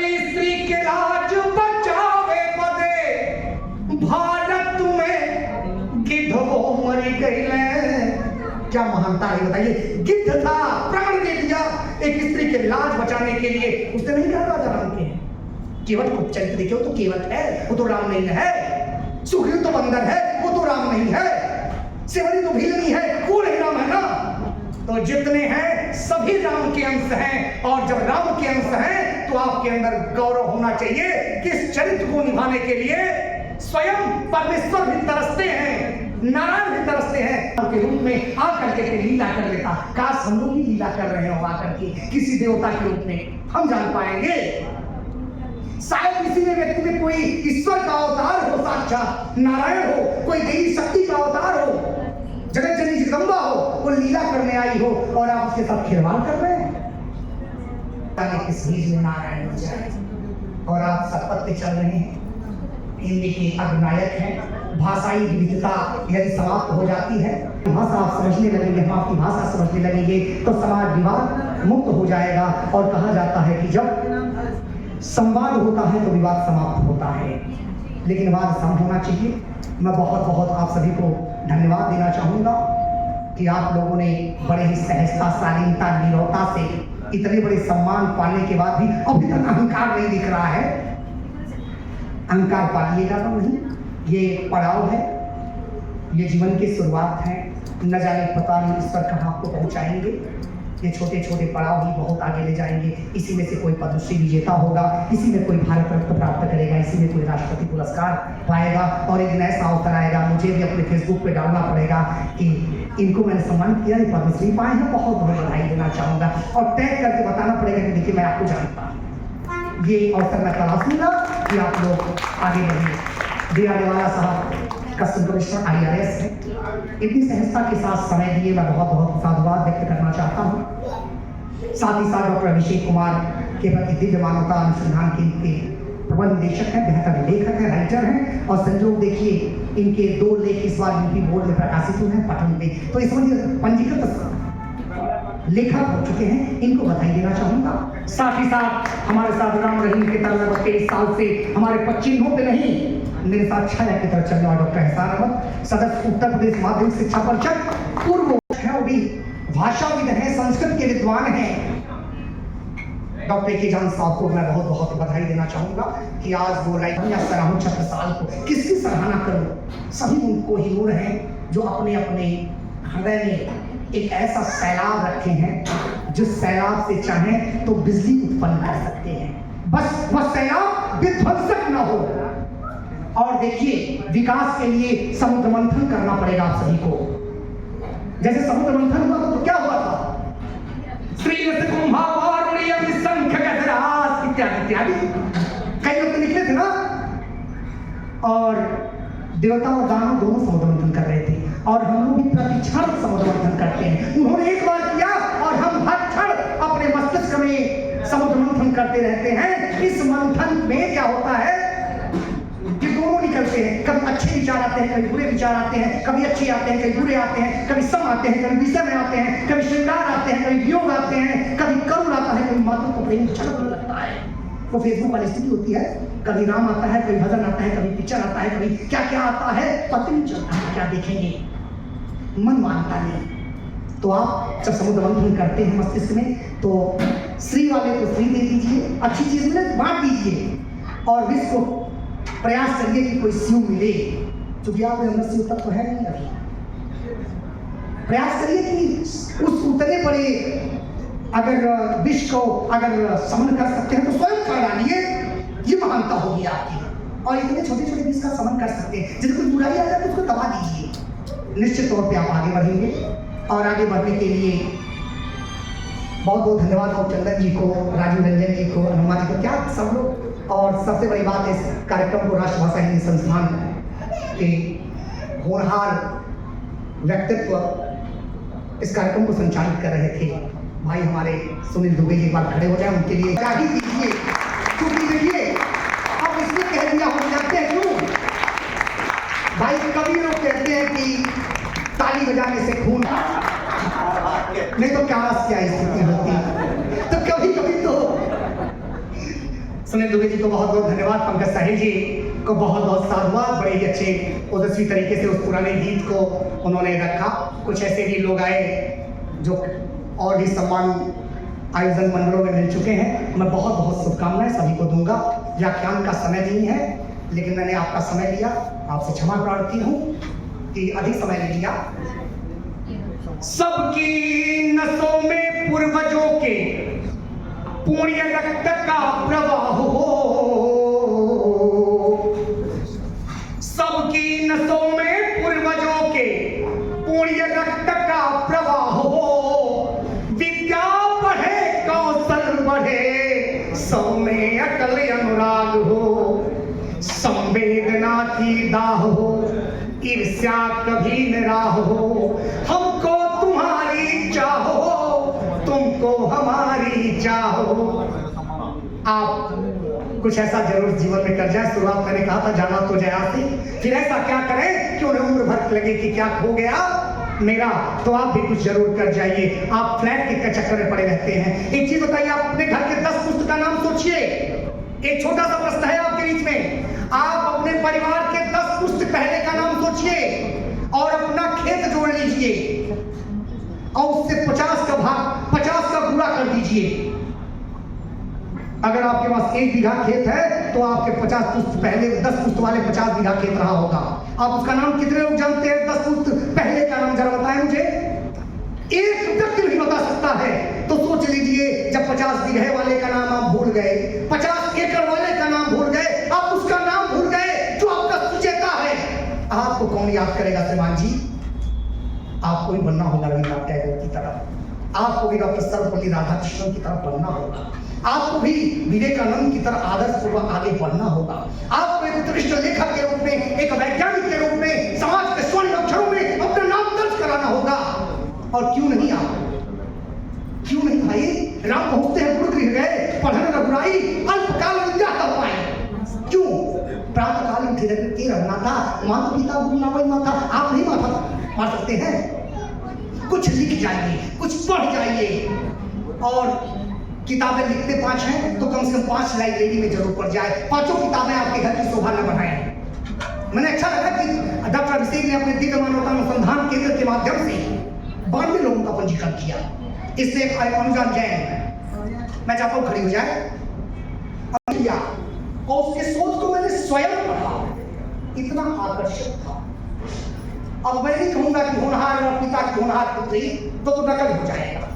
कली स्त्री के लाज बचावे पदे, भारत में गिद्ध वो मरी गई। क्या महानता है बताइए। गिद्ध था, प्राण दे दिया एक स्त्री के लाज बचाने के लिए। उसने नहीं कहा राजा राम के हैं। केवट को चरित्र देखो तो केवट है, वो तो राम नहीं है। सुग्रीव तो बंदर है, वो तो राम नहीं है। सेवरी तो भीलनी है, वो नहीं राम है ना। तो जितने हैं सभी राम के अंश हैं, और जब राम के अंश हैं तो आपके अंदर गौरव होना चाहिए कि इस चरित्र को निभाने के लिए स्वयं परमेश्वर भी तरसते हैं, नारायण भी तरसते हैं के रूप में आकर के लीला कर लेता। काश हम लोग भी लीला कर रहे हो आकर के किसी देवता के रूप में, हम जान पाएंगे। शायद किसी में व्यक्ति में कोई ईश्वर का अवतार हो, साक्षात नारायण हो, कोई देवी शक्ति का अवतार हो, जगत जननी जगदम्बा हो, वो लीला करने आई हो और आप उसके साथ खिलवाड़ कर रहे हैं। किस बीच में नारायण हो जाए और आप सतपथ पे चल रहे हैं। हिंदी के अधिनायक हैं। भाषाई विविधता यदि समाप्त हो जाती है, भाषा आप समझने लगेंगे, हम आपकी भाषा समझने लगेंगे तो समाज विवाद मुक्त हो जाएगा। और कहा जाता है कि जब संवाद होता है तो विवाद समाप्त होता है, लेकिन वाद सम होना चाहिए। मैं बहुत बहुत आप सभी को धन्यवाद देना चाहूँगा कि आप लोगों ने बड़े ही सहजता, शालीनता, नीरवता से इतने बड़े सम्मान पाने के बाद भी अभी तक अहंकार नहीं दिख रहा है। अहंकार पालिएगा तो नहीं, ये पड़ाव है, ये जीवन की शुरुआत है। न जाने पता नहीं इस पर कहाँ आपको पहुँचाएंगे। ये छोटे छोटे पड़ाव ही बहुत आगे ले जाएंगे। इसी में से कोई पद्मश्री विजेता होगा, इसी में कोई भारत रत्न प्राप्त करेगा, इसी में कोई राष्ट्रपति पुरस्कार पाएगा। और एक दिन ऐसा अवसर आएगा, मुझे भी अपने फेसबुक पे डालना पड़ेगा कि इनको मैंने सम्मानित किया, पद्मश्री पाए हैं, बहुत बहुत बधाई देना चाहूँगा। और टैग करके बताना पड़ेगा कि देखिए मैं आपको जानता हूँ। ये अवसर मैं तलाशूंगा कि आप लोग आगे बढ़िए। डेराडेवाला साहब कस्टम कमिश्नर IRS है, इतनी सहजता के साथ समय दिए, मैं बहुत बहुत साधुवाद व्यक्त करना चाहता हूँ। साथ ही साथ डॉक्टर अभिषेक कुमार के प्रति दिव्य मानवता अनुसंधान केंद्र के प्रबंध निदेशक हैं, बेहतर लेखक हैं, राइटर हैं। और संजोग देखिए इनके 2 लेख इस बार यूपी बोर्ड में प्रकाशित हुए हैं पठन में, तो इसमें पंजीकृत लेखक हो चुके हैं, इनको बधाई देना चाहूँगा। साथ ही साथ हमारे साथ राम रहीम के तरह 23 साल से हमारे पच्चीनों पे नहीं, मेरे साथ छाया की तरह चलने वाला डॉक्टर एहसान अहमद, सदस्य उत्तर प्रदेश माध्यमिक शिक्षा परिषद, पूर्व है, वो भी भाषाविद हैं, संस्कृत के विद्वान हैं। डॉक्टर के जान साहब को मैं बहुत बहुत बधाई देना चाहूँगा कि आज वो लाइब्रेरी सराहू छत्रसाल को किसकी सराहना करूँ। सभी उनको हीरो हैं जो अपने अपने हृदय में एक ऐसा सैलाब रखे हैं जो सैलाब से चाहें तो बिजली उत्पन्न कर सकते हैं, बस वह सैलाब विध्वंसक न हो। और देखिए विकास के लिए समुद्र मंथन करना पड़ेगा आप सभी को। जैसे समुद्र मंथन हुआ तो क्या हुआ था, इत्यादि इत्यादि कई लोग तो निकले थे ना, और देवता और दानव दोनों समुद्र मंथन कर रहे थे। और हम लोग भी प्रति क्षण समुद्र मंथन करते हैं। उन्होंने एक बार किया और हम हर क्षण अपने मस्तिष्क में समुद्र मंथन करते रहते हैं। इस मंथन में क्या होता है कि दोनों निकलते हैं, कभी अच्छे विचार आते हैं, कभी बुरे विचार आते हैं, कभी अच्छे आते हैं, कभी बुरे आते हैं, कभी सम आते हैं, कभी विषय में आते हैं, कभी श्रृंगार आते हैं, कभी वियोग आते हैं, कभी करुण आता है, कभी मातृत्व प्रेम छलकने लगता है। वो फेसबुक वाली स्थिति होती है, कभी राम आता है, कभी भजन आता है, कभी पिक्चर आता है, कभी क्या क्या आता है पता नहीं चलता है, क्या देखेंगे, मन मानता नहीं। तो आप जब समुद्र मंथन करते हैं मस्तिष्क में, तो श्री वाले को श्री दे दीजिए, अच्छी चीज मिले बांट दीजिए, और विश्व को प्रयास करिए कि कोई शिव मिले, क्योंकि आप अंदर शिव तक तो है नहीं अभी। प्रयास करिए कि उस उतने बड़े अगर विश्व को अगर समन कर सकते हैं तो स्वयं कर डालिए, ये महानता होगी आपकी। और इतने छोटे छोटे विश्व का समन कर सकते हैं, जिसको कोई बुराई आ जाए तो उसको दबा दीजिए, निश्चित तौर पे आप आगे बढ़ेंगे। और आगे बढ़ने के लिए बहुत बहुत धन्यवाद और चंदन जी को, राजीव रंजन जी को, अनुमा जी को, क्या सब लोग। और सबसे बड़ी बात इस कार्यक्रम को राष्ट्रभाषा हिंदी संस्थान के होनहार व्यक्तित्व इस कार्यक्रम को संचालित कर रहे थे भाई हमारे सुनील दुबे जी, एक बार खड़े हो जाए उनके लिए क्या ही दीजिए। क्योंकि देखिए अब इसमें कह दिया हो जाते हैं क्यों भाई, कभी लोग कहते हैं कि ताली बजाने से खून, नहीं तो क्या स्थिति होती। तो कभी कभी तो सुनील दुबे जी को बहुत बहुत धन्यवाद, पंकज साहिल जी को बहुत बहुत साधुवाद, बड़े ही अच्छे ओजस्वी तरीके से उस पुराने गीत को उन्होंने रखा। कुछ ऐसे भी लोग आए जो और भी सम्मान आयोजन मंडलों में मिल चुके हैं। मैं बहुत बहुत शुभकामनाएं सभी को दूंगा। व्याख्यान का समय नहीं है, लेकिन मैंने आपका समय लिया, आपसे क्षमा प्रार्थी हूँ कि अधिक समय ले लिया। सबकी नसों में पूर्वजों के पुण्य रक्त का प्रवाह हो, सबकी नसों में पूर्वजों के पुण्य रक्त का प्रवाह हो, विद्या बढ़े कौशल बढ़े, सब में अटल अनुराग हो, संवेदना की दाह हो, ईर्ष्या कभी निराह हो, हमको तुम्हारी चाहो, तुमको हमारी चाहो। आप कुछ ऐसा जरूर जीवन में कर जाए। शुरुआत मैंने कहा था जाना तो जयासी, फिर ऐसा क्या करें कि उन्हें उम्र भर लगे कि क्या खो गया मेरा। तो आप भी कुछ जरूर कर जाइए। आप फ्लैट के चक्कर में पड़े रहते हैं। एक चीज बताइए, आप अपने घर के 10 पुस्तक का नाम सोचिए। एक छोटा सा प्रश्न है आपके बीच में, आप अपने परिवार के 10 पुस्तक पहले का नाम सोचिए और अपना खेत जोड़ लीजिए और उससे 50 का पूरा कर दीजिए। अगर आपके पास 1 बीघा खेत है तो आपके 50 पुस्त पहले 10 पुस्त वाले 50 बीघा खेत रहा होगा। आप उसका नाम कितने लोग जानते हैं? 10 पुस्त पहले का नाम जरा बताएं मुझे। एक व्यक्ति नहीं बता सकता है। तो सोच लीजिए, जब 50 बीघे वाले का नाम आप भूल गए, 50 एकड़ वाले का नाम भूल गए, आप उसका नाम भूल गए जो आपका सुचेता है, आपको कौन याद करेगा श्रीमान जी? आपको भी बनना होगा रविन्द्रनाथ टैगोर की तरह, आपको भी डॉक्टर सर्वपल्ली राधाकृष्णन की तरह बनना होगा, आपको भी विवेकानंद की तरह आदर्श पूर्वक आगे बढ़ना होगा, आपको एक उत्कृष्ट लेखक के रूप में, एक वैज्ञानिक के रूप में समाज के स्वर्ण अक्षरों में अपना नाम दर्ज कराना होगा। और क्यों नहीं आप, क्यों नहीं भाई? राम पहुंचते हैं गुरुगृह गए, पढ़न रघुराई अल्पकाल विद्या तब पाए। क्यों? प्रातः काल उठे के रघुनाथा, माता पिता गुरु नावई माता। आप नहीं माता मार सकते हैं? कुछ लिख जाइए, कुछ पढ़ जाइए। और किताबें लिखते 5 हैं तो कम से कम 5 लाइब्रेरी में जरूर पढ़ जाए। 5 किताबें आपके घर की शोभा न बढ़ाएं। मैंने अच्छा लगा कि डॉक्टर अभिषेक ने अपने दिव्य मानवता अनुसंधान केंद्र के माध्यम से 92 लोगों का पंजीकरण किया। इससे अनुजान जैन, मैं चाहता हूँ खड़ी हो जाए, और उसके शोध को मैंने स्वयं पढ़ा, इतना आकर्षक था। अब मैं नहीं कहूंगा कि होनहार और पिता की होनहार पुत्री तो नकल हो जाएगा,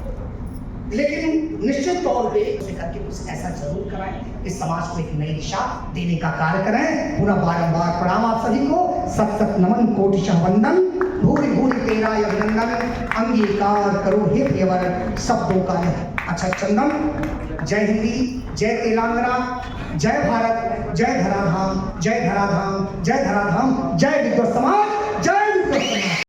लेकिन निश्चित तौर पे उसे करके कुछ ऐसा जरूर कराएं, इस समाज को एक नई दिशा देने का कार्य करें। पुनः बारंबार प्रणाम आप सभी को, सत सत नमन कोटिशः वंदन, भूरि भूरि तेरा अभिनंदन, अंगीकार करो हे प्रियवर शब्दों का अच्छा चंदन। जय हिंदी, जय तेलंगाना, जय भारत, जय धराधाम, जय धराधाम, जय धराधाम, जय विद्वत समाज, जय विद्वत समाज।